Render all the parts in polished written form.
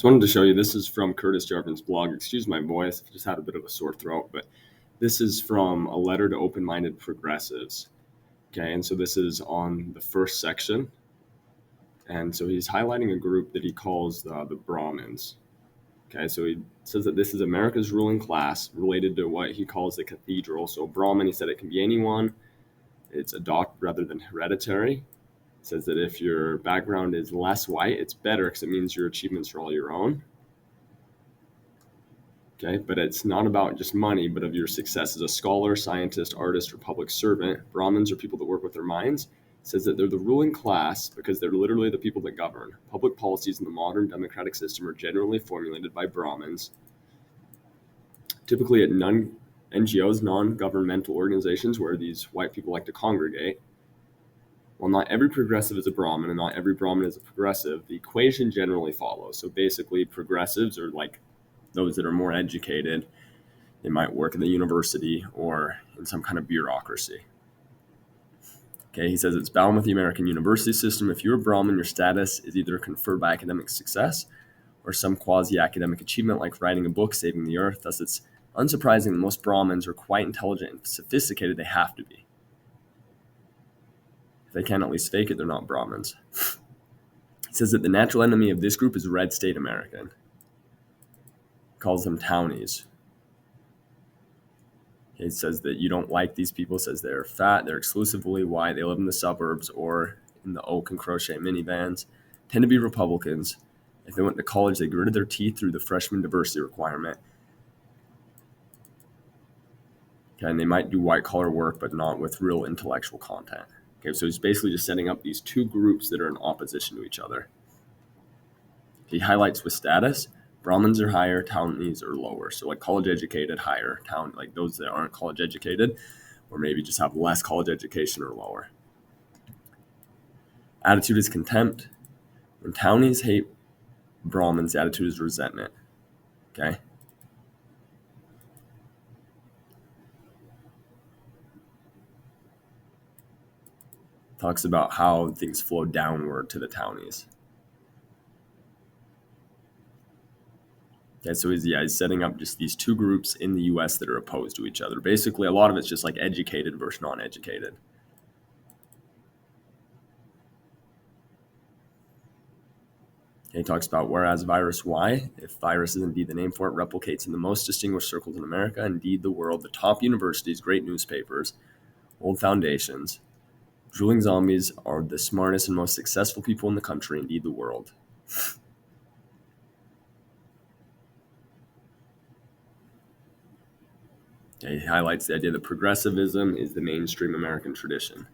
So I wanted to show you, this is from Curtis Jarvin's blog. Excuse my voice, I just had a bit of a sore throat, but this is from a letter to open-minded progressives. Okay, and so this is on the first section. And so he's highlighting a group that he calls the Brahmins. Okay, so he says that this is America's ruling class related to what he calls the cathedral. So Brahmin, he said it can be anyone. It's adopted rather than hereditary. It says that if your background is less white, it's better because it means your achievements are all your own. Okay, but it's not about just money, but of your success as a scholar, scientist, artist, or public servant. Brahmins are people that work with their minds. It says that they're the ruling class because they're literally the people that govern. Public policies in the modern democratic system are generally formulated by Brahmins, typically at NGOs, non-governmental organizations, where these white people like to congregate. While not every progressive is a Brahmin and not every Brahmin is a progressive, the equation generally follows. So basically, progressives are like those that are more educated. They might work at the university or in some kind of bureaucracy. Okay, he says it's bound with the American university system. If you're a Brahmin, your status is either conferred by academic success or some quasi-academic achievement like writing a book, saving the earth. Thus, it's unsurprising that most Brahmins are quite intelligent and sophisticated. They have to be. If they can't at least fake it, they're not Brahmins. He says that the natural enemy of this group is red state American. He calls them Townies. He says that you don't like these people, says they're fat, they're exclusively white, they live in the suburbs or in the oak and crochet minivans, tend to be Republicans. If they went to college, they gritted their teeth through the freshman diversity requirement. Okay, and they might do white-collar work, but not with real intellectual content. Okay, so he's basically just setting up these two groups that are in opposition to each other. He highlights with status, Brahmins are higher, Townies are lower. So like college educated, higher, like those that aren't college educated, or maybe just have less college education or lower. Attitude is contempt. When Townies hate Brahmins, the attitude is resentment. Okay. Talks about how things flow downward to the Townies. Okay, so he's setting up just these two groups in the U.S. that are opposed to each other. Basically, a lot of it's just like educated versus non-educated. Okay, he talks about whereas virus Y, if virus is indeed the name for it, replicates in the most distinguished circles in America, indeed the world, the top universities, great newspapers, old foundations. Drooling zombies are the smartest and most successful people in the country, indeed the world. Okay, he highlights the idea that progressivism is the mainstream American tradition.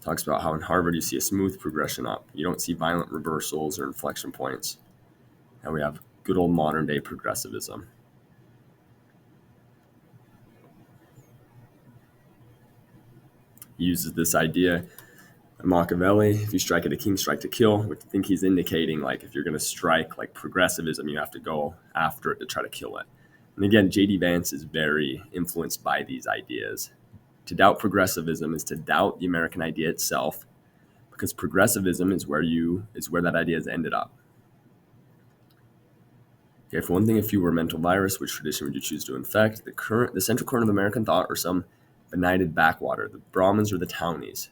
Talks about how in Harvard you see a smooth progression up. You don't see violent reversals or inflection points. And we have good old modern day progressivism. He uses this idea of Machiavelli, if you strike at a king, strike to kill, which I think he's indicating like if you're going to strike like progressivism, you have to go after it to try to kill it. And again, J.D. Vance is very influenced by these ideas. To doubt progressivism is to doubt the American idea itself, because progressivism is where that idea has ended up. Okay, for one thing, if you were a mental virus, which tradition would you choose to infect? The central current of American thought or some benighted backwater, the Brahmins or the Townies?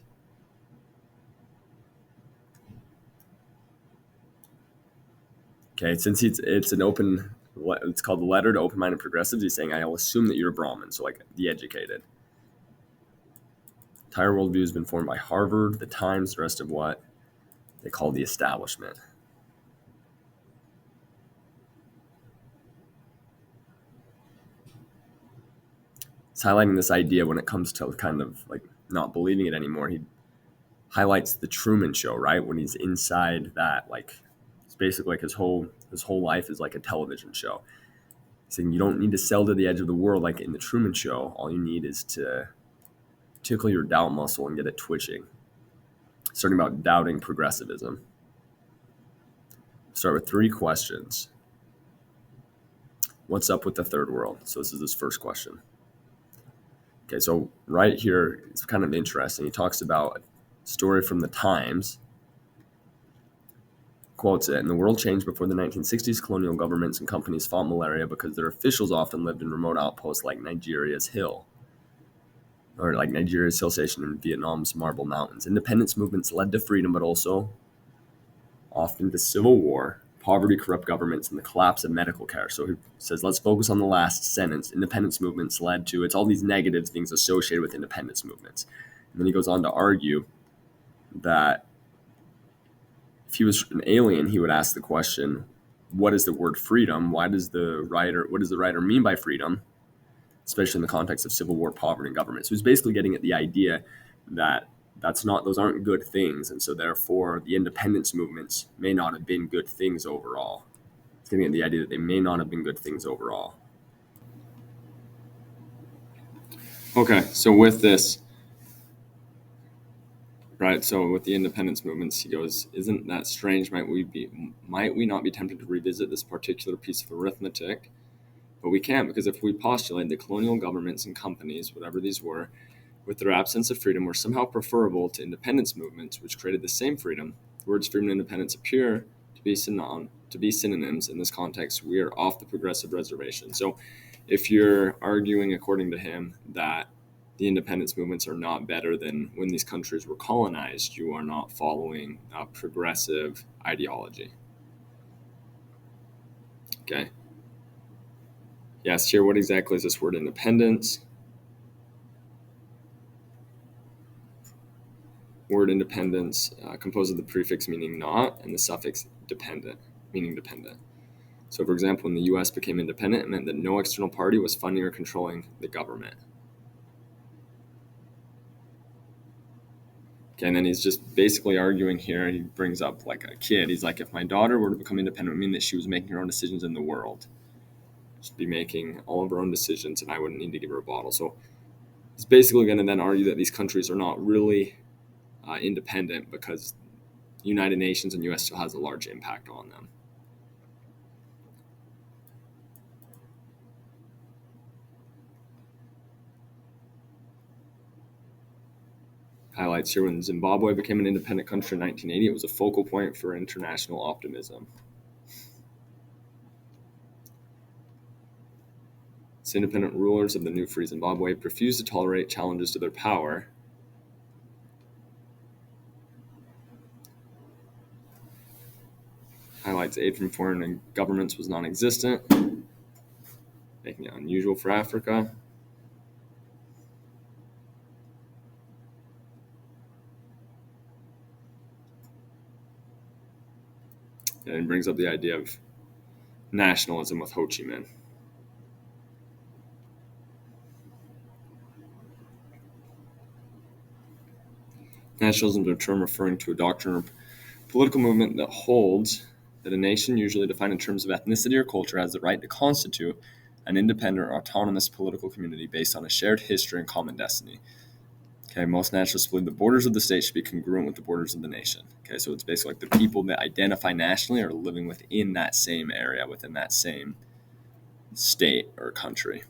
Okay, since it's called the letter to open-minded progressives, he's saying, I'll assume that you're a Brahmin, so like the educated. Entire worldview has been formed by Harvard, the Times, the rest of what they call the establishment. It's highlighting this idea when it comes to kind of like not believing it anymore. He highlights the Truman Show, right? When he's inside that, like it's basically like his whole life is like a television show. He's saying you don't need to sell to the edge of the world like in the Truman Show. All you need is to tickle your doubt muscle and get it twitching. Starting about doubting progressivism. Start with 3 questions. What's up with the third world? So this is his first question. Okay, so right here, it's kind of interesting. He talks about a story from the Times quotes it, and the world changed before the 1960s. Colonial governments and companies fought malaria because their officials often lived in remote outposts like Nigeria's Hill Station in Vietnam's Marble Mountains. Independence movements led to freedom, but also often to civil war, poverty, corrupt governments, and the collapse of medical care. So he says, let's focus on the last sentence. Independence movements led to, it's all these negative things associated with independence movements. And then he goes on to argue that if he was an alien, he would ask the question, what is the word freedom? What does the writer mean by freedom? Especially in the context of civil war, poverty, and government. So he's basically getting at the idea that those aren't good things, and so therefore the independence movements may not have been good things overall. He's getting at the idea that they may not have been good things overall. Okay, so with this, right? So with the independence movements, he goes, "Isn't that strange? Might we not be tempted to revisit this particular piece of arithmetic?" But we can't, because if we postulate that colonial governments and companies, whatever these were, with their absence of freedom, were somehow preferable to independence movements, which created the same freedom, the words freedom and independence appear to be synonyms. In this context, we are off the progressive reservation. So if you're arguing, according to him, that the independence movements are not better than when these countries were colonized, you are not following a progressive ideology. Okay. Yes, here, what exactly is this word independence? Word independence composed of the prefix meaning not and the suffix dependent, meaning dependent. So, for example, when the U.S. became independent, it meant that no external party was funding or controlling the government. Okay, and then he's just basically arguing here. He brings up like a kid. He's like, if my daughter were to become independent, it would mean that she was making her own decisions in the world. She'd be making all of her own decisions, and I wouldn't need to give her a bottle. So he's basically going to then argue that these countries are not really independent because the United Nations and U.S. still has a large impact on them. Highlights here: when Zimbabwe became an independent country in 1980, it was a focal point for international optimism. Its independent rulers of the new free Zimbabwe refused to tolerate challenges to their power. Highlights aid from foreign governments was non-existent, making it unusual for Africa. And brings up the idea of nationalism with Ho Chi Minh. Nationalism is a term referring to a doctrine or political movement that holds that a nation, usually defined in terms of ethnicity or culture, has the right to constitute an independent or autonomous political community based on a shared history and common destiny. Okay, most nationalists believe the borders of the state should be congruent with the borders of the nation. Okay, so it's basically like the people that identify nationally are living within that same area, within that same state or country.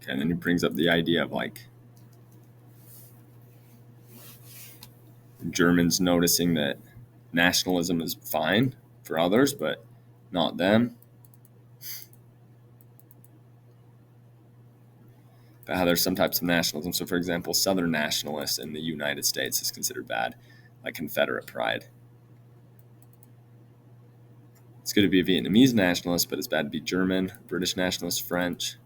Okay, and then he brings up the idea of like Germans noticing that nationalism is fine for others, but not them. But how there's some types of nationalism. So, for example, Southern nationalists in the United States is considered bad, like Confederate pride. It's good to be a Vietnamese nationalist, but it's bad to be German, British nationalist, French.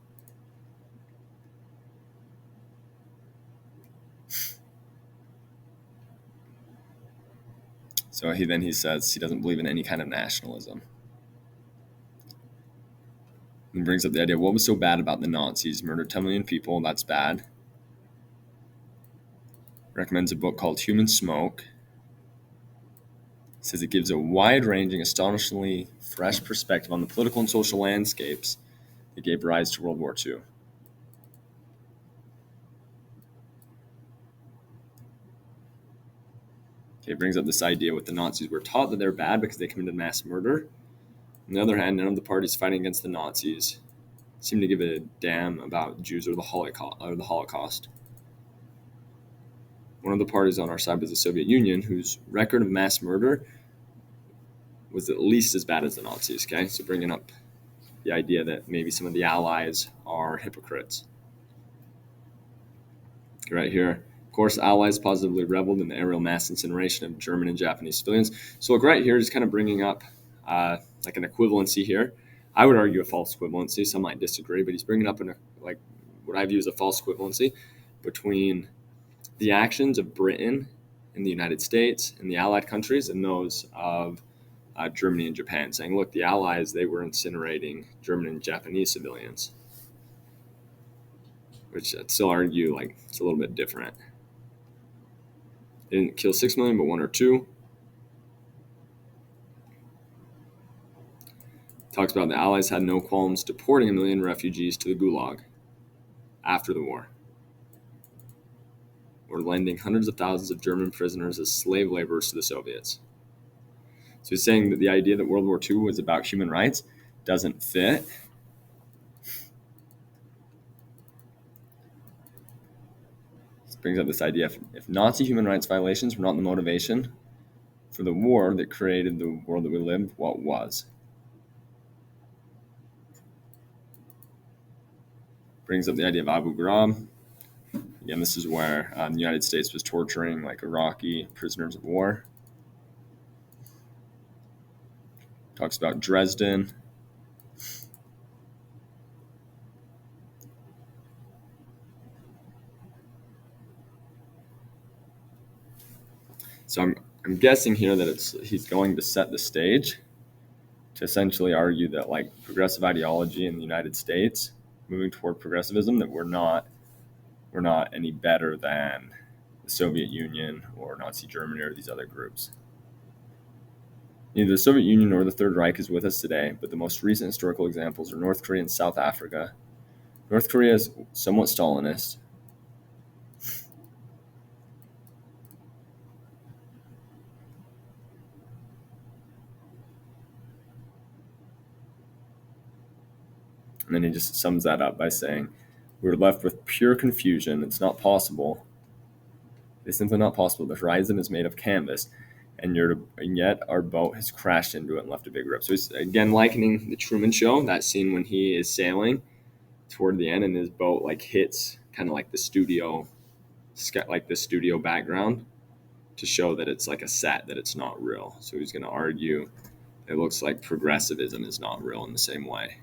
So he says he doesn't believe in any kind of nationalism. He brings up the idea, what was so bad about the Nazis? Murdered 10 million people, that's bad. Recommends a book called Human Smoke. He says it gives a wide-ranging, astonishingly fresh perspective on the political and social landscapes that gave rise to World War II. Okay, it brings up this idea with the Nazis. We're taught that they're bad because they committed mass murder. On the other hand, none of the parties fighting against the Nazis seem to give a damn about Jews or the Holocaust. One of the parties on our side was the Soviet Union, whose record of mass murder was at least as bad as the Nazis. Okay, so bringing up the idea that maybe some of the Allies are hypocrites. Right here, of course, Allies positively reveled in the aerial mass incineration of German and Japanese civilians. So look right here, just kind of bringing up like an equivalency here. I would argue a false equivalency. Some might disagree, but he's bringing up like what I view as a false equivalency between the actions of Britain and the United States and the Allied countries and those of Germany and Japan, saying, look, the Allies, they were incinerating German and Japanese civilians, which I'd still argue like it's a little bit different. They didn't kill 6 million, but 1 or 2. Talks about the Allies had no qualms deporting 1 million refugees to the Gulag after the war, or lending hundreds of thousands of German prisoners as slave laborers to the Soviets. So he's saying that the idea that World War II was about human rights doesn't fit. This brings up this idea, if Nazi human rights violations were not the motivation for the war that created the world that we lived, what was? Brings up the idea of Abu Ghraib. Again, this is where the United States was torturing like Iraqi prisoners of war. Talks about Dresden. So I'm guessing here that he's going to set the stage to essentially argue that like progressive ideology in the United States, moving toward progressivism, that we're not any better than the Soviet Union or Nazi Germany or these other groups. Neither the Soviet Union nor the Third Reich is with us today, but the most recent historical examples are North Korea and South Africa. North Korea is somewhat Stalinist. And then he just sums that up by saying, we're left with pure confusion. It's not possible. It's simply not possible. The horizon is made of canvas, and yet our boat has crashed into it and left a big rip. So he's, again, likening the Truman Show, that scene when he is sailing toward the end and his boat like hits kind of like the studio background to show that it's like a set, that it's not real. So he's going to argue it looks like progressivism is not real in the same way.